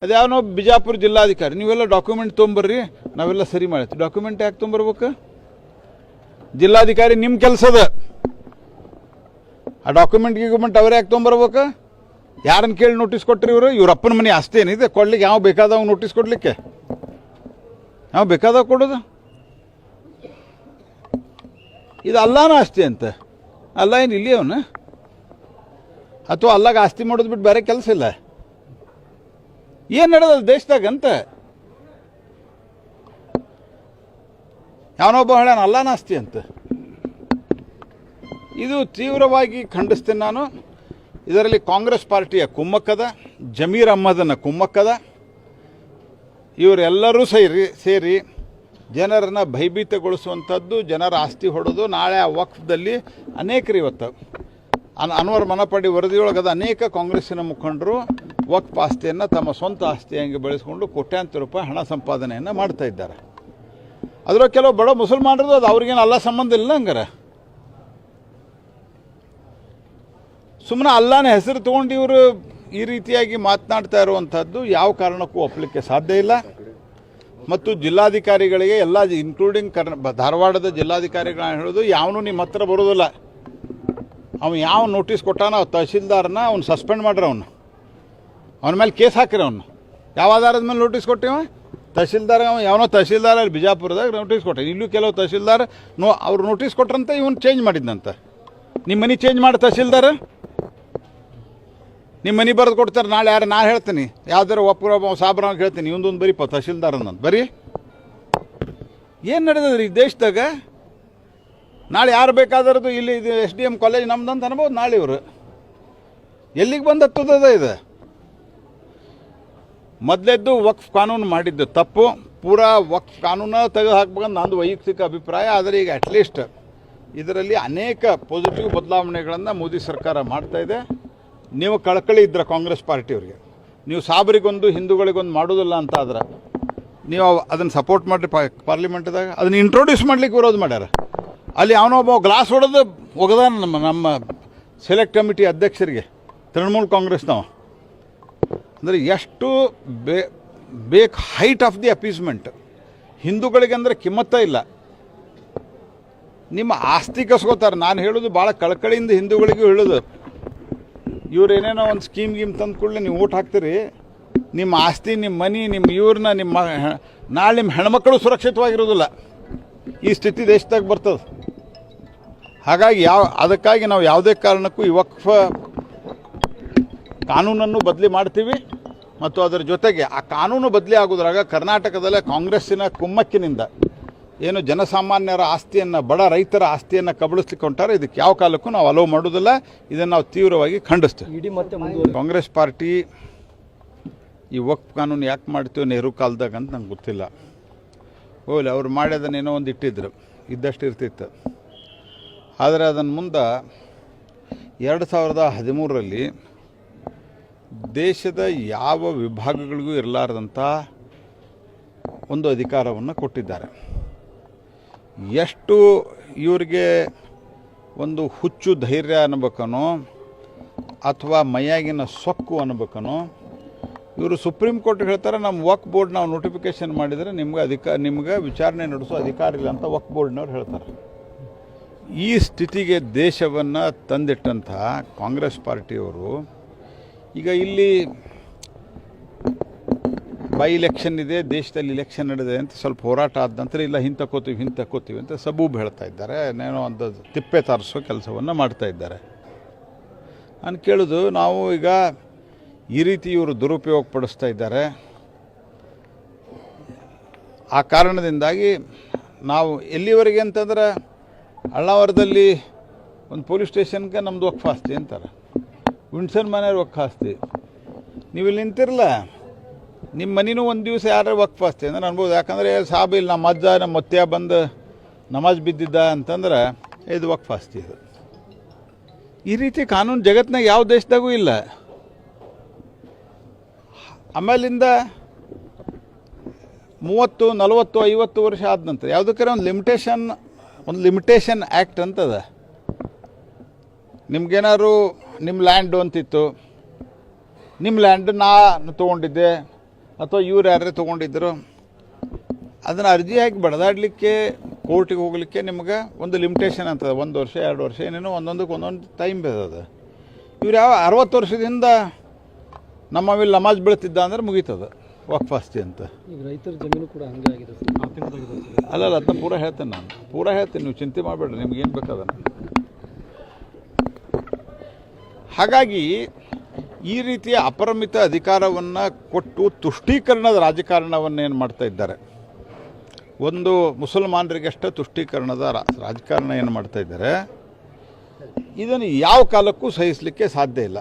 ಅದ್ಯಾವನೋ ಬಿಜಾಪುರ ಜಿಲ್ಲಾಧಿಕಾರಿ ನೀವೆಲ್ಲ ಡಾಕ್ಯುಮೆಂಟ್ ತೊಗೊಂಬರ್ರಿ ನಾವೆಲ್ಲ ಸರಿ ಮಾಡ್ತೀವಿ. ಡಾಕ್ಯುಮೆಂಟ್ ಯಾಕೆ ತೊಗೊಂಬರ್ಬೇಕು? ಜಿಲ್ಲಾಧಿಕಾರಿ ನಿಮ್ಮ ಕೆಲಸದ ಆ ಗಿಕ್ಯುಮೆಂಟ್ ಅವ್ರು ಯಾಕೆ ತೊಗೊಂಬರ್ಬೇಕು? ಯಾರನ್ನು ಕೇಳಿ ನೋಟಿಸ್ ಕೊಟ್ಟರು ಇವರು? ಇವ್ರ ಅಪ್ಪನ ಮನೆ ಆಸ್ತಿ ಏನಿದೆ ಕೊಡ್ಲಿಕ್ಕೆ? ಯಾವ ಬೇಕಾದವ್ ನೋಟಿಸ್ ಕೊಡಲಿಕ್ಕೆ? ಯಾವ ಬೇಕಾದವ್ ಕೊಡೋದು? ಇದು ಅಲ್ಲಾನ ಆಸ್ತಿ ಅಂತ ಅಲ್ಲ ಏನು ಇಲ್ಲಿ ಅವನು? ಅಥವಾ ಅಲ್ಲಾಗ ಆಸ್ತಿ ಮಾಡೋದು ಬಿಟ್ಟು ಬೇರೆ ಕೆಲಸ ಇಲ್ಲ? ಏನು ನಡೆದದು ದೇಶದಾಗ ಅಂತ? ಯಾವನೊಬ್ಬ ಹೇಳೋಣ ಅಲ್ಲಾನ ಆಸ್ತಿ ಅಂತ. ಇದು ತೀವ್ರವಾಗಿ ಖಂಡಿಸ್ತೇನೆ ನಾನು. ಇದರಲ್ಲಿ ಕಾಂಗ್ರೆಸ್ ಪಾರ್ಟಿಯ ಕುಮ್ಮಕ್ಕದ, ಜಮೀರ್ ಅಹ್ಮದನ ಕುಮ್ಮಕ್ಕದ. ಇವರೆಲ್ಲರೂ ಸೇರಿ ಜನರನ್ನು ಭಯಭೀತಗೊಳಿಸುವಂಥದ್ದು, ಜನರ ಆಸ್ತಿ ಹೊಡೆದು ನಾಳೆ ಆ ವಕ್ಫ್ದಲ್ಲಿ ಅನೇಕರು ಇವತ್ತು ಅನ್ವರ್ ಮನಪಡಿ ವರದಿಯೊಳಗದ ಅನೇಕ ಕಾಂಗ್ರೆಸ್ಸಿನ ಮುಖಂಡರು ವಕ್ಫ್ ಆಸ್ತಿಯನ್ನು ತಮ್ಮ ಸ್ವಂತ ಆಸ್ತಿಯಾಗಿ ಬೆಳೆಸ್ಕೊಂಡು ಕೋಟ್ಯಾಂತರ ರೂಪಾಯಿ ಹಣ ಸಂಪಾದನೆಯನ್ನು ಮಾಡ್ತಾ ಇದ್ದಾರೆ. ಅದರ ಕೆಲವು ಬಡ ಮುಸಲ್ಮಾನರದು ಅದು ಅವ್ರಿಗೇನು ಅಲ್ಲ ಸಂಬಂಧ ಇಲ್ಲ. ಹಂಗಾರೆ ಸುಮ್ಮನೆ ಅಲ್ಲಾನ ಹೆಸರು ತೊಗೊಂಡು ಇವರು ಈ ರೀತಿಯಾಗಿ ಮಾತನಾಡ್ತಾ ಇರುವಂಥದ್ದು ಯಾವ ಕಾರಣಕ್ಕೂ ಒಪ್ಪಲಿಕ್ಕೆ ಸಾಧ್ಯ ಇಲ್ಲ. ಮತ್ತು ಜಿಲ್ಲಾಧಿಕಾರಿಗಳಿಗೆ ಎಲ್ಲ ಇನ್ಕ್ಲೂಡಿಂಗ್ ಧಾರವಾಡದ ಜಿಲ್ಲಾಧಿಕಾರಿಗಳನ್ನ ಹೇಳೋದು, ಯಾವನು ನಿಮ್ಮ ಹತ್ರ ಬರೋದಿಲ್ಲ, ಅವನು ಯಾವ ನೋಟಿಸ್ ಕೊಟ್ಟಾನ ತಹಶೀಲ್ದಾರನ ಅವ್ನು ಸಸ್ಪೆಂಡ್ ಮಾಡ್ರಿ, ಅವನ ಮೇಲೆ ಕೇಸ್ ಹಾಕಿರಿ. ಅವನು ಯಾವ ಆಧಾರದ ಮೇಲೆ ನೋಟಿಸ್ ಕೊಟ್ಟಿವ? ತಹಶೀಲ್ದಾರ್ ಯಾವನೋ ತಹಶೀಲ್ದಾರ್ ಅಲ್ಲಿ ಬಿಜಾಪುರದಾಗ ನೋಟಿಸ್ ಕೊಟ್ಟ. ಇಲ್ಲೂ ಕೆಲವು ತಹಶೀಲ್ದಾರ್ ಅವ್ರು ನೋಟಿಸ್ ಕೊಟ್ರಂತ ಇವನು ಚೇಂಜ್ ಮಾಡಿದ್ನಂತ. ನಿಮ್ಮ ಮನೆ ಚೇಂಜ್ ಮಾಡಿ ತಹಶೀಲ್ದಾರ್ ನಿಮ್ಮ ಮನೆ ಬರೆದು ಕೊಡ್ತಾರೆ. ನಾಳೆ ಯಾರು ನಾನು ಹೇಳ್ತೀನಿ, ಯಾವ್ದಾರು ಒಬ್ಬ ಸಾಬ್ರಾಗ ಹೇಳ್ತೀನಿ, ಇವೊಂದೊಂದು ಬರೀ ತಹಶೀಲ್ದಾರ್ ಅನ್ನೋದು ಬರೀ. ಏನು ನಡೆದದ್ರಿ ಈ ದೇಶದಾಗ? ನಾಳೆ ಯಾರು ಬೇಕಾದ್ರದ್ದು ಇಲ್ಲಿ ಇದು SDM ಕಾಲೇಜ್ ನಮ್ದಂತ ಅನ್ಬೋದು. ನಾಳೆ ಇವರು ಎಲ್ಲಿಗೆ ಬಂದು ಹತ್ತದ ಇದು? ಮೊದಲೆದ್ದು ವಕ್ಫ್ ಕಾನೂನು ಮಾಡಿದ್ದು ತಪ್ಪು. ಪೂರಾ ವಕ್ಫ್ ಕಾನೂನು ತೆಗೆದು ಹಾಕ್ಬೇಕಂತ ನಂದು ವೈಯಕ್ತಿಕ ಅಭಿಪ್ರಾಯ. ಆದರೆ ಈಗ ಅಟ್ಲೀಸ್ಟ್ ಇದರಲ್ಲಿ ಅನೇಕ ಪಾಸಿಟಿವ್ ಬದಲಾವಣೆಗಳನ್ನು ಮೋದಿ ಸರ್ಕಾರ ಮಾಡ್ತಾಯಿದೆ. ನೀವು ಕಳಕಳಿ ಇದ್ರೆ ಕಾಂಗ್ರೆಸ್ ಪಾರ್ಟಿಯವ್ರಿಗೆ, ನೀವು ಸಾಬರಿಗೊಂದು ಹಿಂದೂಗಳಿಗೊಂದು ಮಾಡೋದಿಲ್ಲ ಅಂತ ಆದ್ರೆ ನೀವು ಅದನ್ನು ಸಪೋರ್ಟ್ ಮಾಡಿರಿ. ಪಾರ್ಲಿಮೆಂಟ್ದಾಗ ಅದನ್ನು ಇಂಟ್ರೊಡ್ಯೂಸ್ ಮಾಡ್ಲಿಕ್ಕೆ ವಿರೋಧ ಮಾಡ್ಯಾರ. ಅಲ್ಲಿ ಅವನೊಬ್ಬ ಗ್ಲಾಸ್ ಹೊಡೆದು ಒಗದ ನಮ್ಮ ಸೆಲೆಕ್ಟ್ ಕಮಿಟಿ ಅಧ್ಯಕ್ಷರಿಗೆ ತೃಣಮೂಲ ಕಾಂಗ್ರೆಸ್ನವ. ಅಂದರೆ ಎಷ್ಟು ಬೇಕು ಹೈಟ್ ಆಫ್ ದಿ ಅಪೀಸ್ಮೆಂಟ್. ಹಿಂದೂಗಳಿಗೆ ಅಂದರೆ ಕಿಮ್ಮತ್ತ ಇಲ್ಲ. ನಿಮ್ಮ ಆಸ್ತಿ ಕಸ್ಕೋತಾರೆ. ನಾನು ಹೇಳೋದು ಭಾಳ ಕಳಕಳಿಯಿಂದ ಹಿಂದೂಗಳಿಗೂ ಹೇಳೋದು, ಇವ್ರು ಏನೇನೋ ಒಂದು ಸ್ಕೀಮ್ ತಂದು ಕೂಡಲೇ ನೀವು ಓಟ್ ಹಾಕ್ತೀರಿ. ನಿಮ್ಮ ಆಸ್ತಿ, ನಿಮ್ಮ ಮನಿ, ನಿಮ್ಮ ಇವ್ರನ್ನ, ನಿಮ್ಮ ನಾಳೆ ನಿಮ್ಮ ಹೆಣ್ಮಕ್ಕಳು ಸುರಕ್ಷಿತವಾಗಿರೋದಿಲ್ಲ. ಈ ಸ್ಥಿತಿ ದೇಶದಾಗ ಬರ್ತದೆ. ಹಾಗಾಗಿ ಅದಕ್ಕಾಗಿ ನಾವು ಯಾವುದೇ ಕಾರಣಕ್ಕೂ ಈ ವಕ್ಫ್ ಕಾನೂನನ್ನು ಬದಲಿ ಮಾಡ್ತೀವಿ. ಮತ್ತು ಅದರ ಜೊತೆಗೆ ಆ ಕಾನೂನು ಬದಲಿ ಆಗೋದ್ರಾಗ ಕರ್ನಾಟಕದಲ್ಲೇ ಕಾಂಗ್ರೆಸ್ಸಿನ ಕುಮ್ಮಕ್ಕಿನಿಂದ ಏನು ಜನಸಾಮಾನ್ಯರ ಆಸ್ತಿಯನ್ನು, ಬಡ ರೈತರ ಆಸ್ತಿಯನ್ನು ಕಬಳಿಸ್ಲಿಕ್ಕೆ ಹೊಂಟಾರೆ, ಇದಕ್ಕೆ ಯಾವ ಕಾಲಕ್ಕೂ ನಾವು ಅಲೋ ಮಾಡೋದಿಲ್ಲ. ಇದನ್ನು ನಾವು ತೀವ್ರವಾಗಿ ಖಂಡಿಸ್ತೀವಿ. ಕಾಂಗ್ರೆಸ್ ಪಾರ್ಟಿ ಈ ವಕ್ಫ್ ಕಾನೂನು ಯಾಕೆ ಮಾಡ್ತೀವಿ ನೆಹರು ಕಾಲದಾಗ ಅಂತ ನಂಗೆ ಗೊತ್ತಿಲ್ಲ. ಹೋಗಲಿ, ಅವ್ರು ಮಾಡ್ಯದನ್ನೇನೋ ಒಂದು ಇಟ್ಟಿದ್ರು, ಇದ್ದಷ್ಟು ಇರ್ತಿತ್ತು. ಆದರೆ ಅದನ್ನು ಮುಂದೆ 2013ರಲ್ಲಿ ದೇಶದ ಯಾವ ವಿಭಾಗಗಳಿಗೂ ಇರಲಾರ್ದಂಥ ಒಂದು ಅಧಿಕಾರವನ್ನು ಕೊಟ್ಟಿದ್ದಾರೆ. ಎಷ್ಟು ಇವರಿಗೆ ಒಂದು ಹುಚ್ಚು ಧೈರ್ಯ ಅನ್ನಬೇಕನೋ ಅಥವಾ ಮೈಯಾಗಿನ ಸೊಕ್ಕು ಅನ್ನಬೇಕನೋ, ಇವರು ಸುಪ್ರೀಂ ಕೋರ್ಟ್ ಹೇಳ್ತಾರೆ ನಮ್ಮ ವಕ್ಫ್ ಬೋರ್ಡ್ ನಾವು ನೋಟಿಫಿಕೇಷನ್ ಮಾಡಿದರೆ ನಿಮ್ಗೆ ವಿಚಾರಣೆ ನಡೆಸೋ ಅಧಿಕಾರ ಇಲ್ಲ ಅಂತ ವಕ್ಫ್ ಬೋರ್ಡ್ನವ್ರು ಹೇಳ್ತಾರೆ. ಈ ಸ್ಥಿತಿಗೆ ದೇಶವನ್ನು ತಂದಿಟ್ಟಂಥ ಕಾಂಗ್ರೆಸ್ ಪಾರ್ಟಿಯವರು ಈಗ ಇಲ್ಲಿ ಬೈ ಇಲೆಕ್ಷನ್ ಇದೆ, ದೇಶದಲ್ಲಿ ಇಲೆಕ್ಷನ್ ನಡೆದಿದೆ ಅಂತ ಸ್ವಲ್ಪ ಹೋರಾಟ ಆದ ನಂತರ ಇಲ್ಲ ಹಿಂತಕ್ಕೋತೀವಿ ಅಂತ ಸಬೂಬ್ ಹೇಳ್ತಾ ಇದ್ದಾರೆ. ಏನೋ ಒಂದು ತಿಪ್ಪೆ ತಾರಿಸೋ ಕೆಲಸವನ್ನು ಮಾಡ್ತಾ ಇದ್ದಾರೆ. ನಾನು ಕೇಳೋದು, ನಾವು ಈಗ ಈ ರೀತಿ ಇವರು ದುರುಪಯೋಗ ಪಡಿಸ್ತಾ ಇದ್ದಾರೆ. ಆ ಕಾರಣದಿಂದಾಗಿ ನಾವು ಎಲ್ಲಿವರೆಗೆ ಅಂತಂದ್ರೆ ಅಳ್ನಾವರದಲ್ಲಿ ಒಂದು ಪೊಲೀಸ್ ಸ್ಟೇಷನ್ಗೆ ನಮ್ಮದು ವಕ್ಫ್ ಆಸ್ತಿ ಅಂತಾರೆ, ವಿಣ್ಸನ್ ಮನೆಯವ್ರ ವಕ್ಫ್ ಆಸ್ತಿ. ನೀವು ಇಲ್ಲಿ ನಿಂತಿರಲ್ಲ, ನಿಮ್ಮ ಮನಿನೂ ಒಂದು ದಿವಸ ಯಾರು ವಕ್ಫ್ ಆಸ್ತಿ ಅಂದ್ರೆ ಅನ್ಬೋದು. ಯಾಕಂದರೆ ಸಾಬ್ ಇಲ್ಲಿ ನಮ್ಮ ಅಜ್ಜ ನಮ್ಮ ಮುತ್ಯ ಬಂದು ನಮಾಜ್ ಬಿದ್ದಿದ್ದ ಅಂತಂದ್ರೆ ಇದು ವಕ್ಫ್ ಆಸ್ತಿ. ಇದು ಈ ರೀತಿ ಕಾನೂನು ಜಗತ್ತಿನಾಗ ಯಾವ ದೇಶದಾಗೂ ಇಲ್ಲ. ಆಮೇಲಿಂದ 30, 40, 50 ವರ್ಷ ಆದ ನಂತರ ಯಾವುದಕ್ಕಾರೆ ಒಂದು ಲಿಮಿಟೇಷನ್ ಆ್ಯಕ್ಟ್ ಅಂತದ. ನಿಮ್ಗೇನಾದ್ರು ನಿಮ್ಮ ಲ್ಯಾಂಡು ಅಂತಿತ್ತು, ನಿಮ್ಮ ಲ್ಯಾಂಡ್ ನಾನು ತೊಗೊಂಡಿದ್ದೆ, ಅಥವಾ ಇವ್ರು ಯಾರೇ ತೊಗೊಂಡಿದ್ರು ಅದನ್ನು ಅರ್ಜಿ ಹಾಕಿ ಬಡದಾಡಲಿಕ್ಕೆ ಕೋರ್ಟಿಗೆ ಹೋಗಲಿಕ್ಕೆ ನಿಮ್ಗೆ ಒಂದು ಲಿಮಿಟೇಷನ್ ಅಂತದ 1 ವರ್ಷ 2 ವರ್ಷ ಏನೇನೋ ಒಂದೊಂದಕ್ಕೆ ಒಂದೊಂದು ಟೈಮ್ ಬೇಕದ. ಇವ್ರು ಯಾವ 60 ವರ್ಷದಿಂದ ನಮ್ಮ ಮೇಲೆ ನಮಾಜ್ ಬೀಳ್ತಿದ್ದ ಅಂದ್ರೆ ಮುಗೀತದ ವಕ್ಫ್ ಆಸ್ತಿ ಅಂತ. ಈಗ ರೈತರ ಜಮೀನು ಕೂಡ ಹಂಗೆ ಆಗಿದೆ ಸರ್. ಅಲ್ಲಲ್ಲ ಅದನ್ನ ಪೂರ ಹೇಳ್ತೇನೆ, ನಾನು ಪೂರ ಹೇಳ್ತೀನಿ, ನೀವು ಚಿಂತೆ ಮಾಡಬೇಡ್ರಿ, ನಿಮ್ಗೆ ಏನು ಬೇಕಾದನ್ನು. ಹಾಗಾಗಿ ಈ ರೀತಿಯ ಅಪರಿಮಿತ ಅಧಿಕಾರವನ್ನು ಕೊಟ್ಟು ತುಷ್ಟೀಕರಣದ ರಾಜಕಾರಣವನ್ನು ಏನು ಮಾಡ್ತಾ ಇದ್ದಾರೆ, ಒಂದು ಮುಸಲ್ಮಾನರಿಗಷ್ಟೇ ತುಷ್ಟೀಕರಣದ ರಾಜಕಾರಣ ಏನು ಮಾಡ್ತಾ ಇದ್ದಾರೆ, ಇದನ್ನು ಯಾವ ಕಾಲಕ್ಕೂ ಸಹಿಸಲಿಕ್ಕೆ ಸಾಧ್ಯ ಇಲ್ಲ.